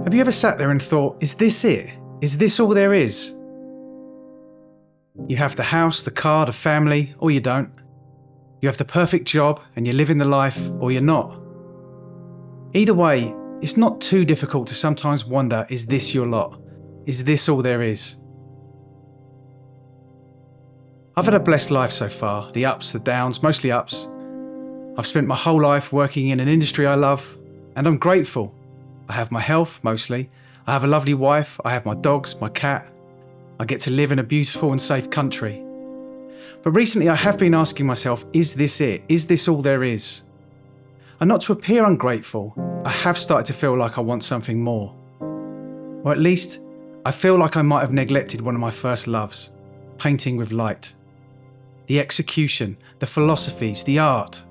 Have you ever sat there and thought, is this it? Is this all there is? You have the house, the car, the family, or you don't. You have the perfect job and you're living the life, or you're not. Either way, it's not too difficult to sometimes wonder, is this your lot? Is this all there is? I've had a blessed life so far, the ups, the downs, mostly ups. I've spent my whole life working in an industry I love, and I'm grateful. I have my health, mostly. I have a lovely wife, I have my dogs, my cat. I get to live in a beautiful and safe country. But recently I have been asking myself, is this it? Is this all there is? And not to appear ungrateful, I have started to feel like I want something more. Or at least, I feel like I might have neglected one of my first loves, painting with light. The execution, the philosophies, the art.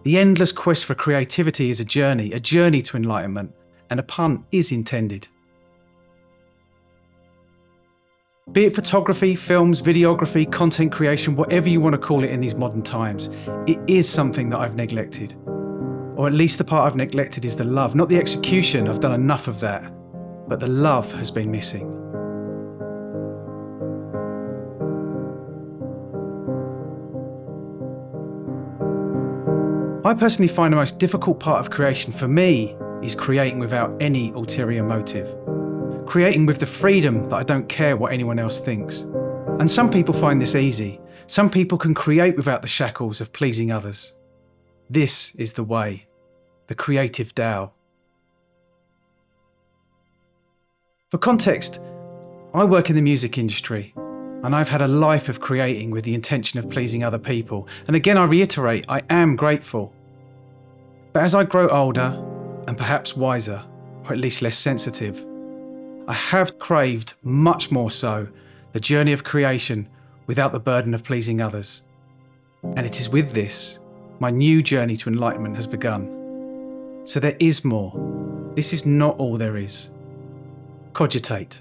The endless quest for creativity is a journey to enlightenment, and a pun is intended. Be it photography, films, videography, content creation, whatever you want to call it in these modern times, it is something that I've neglected. Or at least the part I've neglected is the love, not the execution, I've done enough of that, but the love has been missing. I personally find the most difficult part of creation for me is creating without any ulterior motive. Creating with the freedom that I don't care what anyone else thinks. And some people find this easy. Some people can create without the shackles of pleasing others. This is the way, the Creative Tao. For context, I work in the music industry, and I've had a life of creating with the intention of pleasing other people. And again, I reiterate, I am grateful. But as I grow older, and perhaps wiser, or at least less sensitive, I have craved much more so the journey of creation without the burden of pleasing others. And it is with this, my new journey to enlightenment has begun. So there is more. This is not all there is. Cogitate.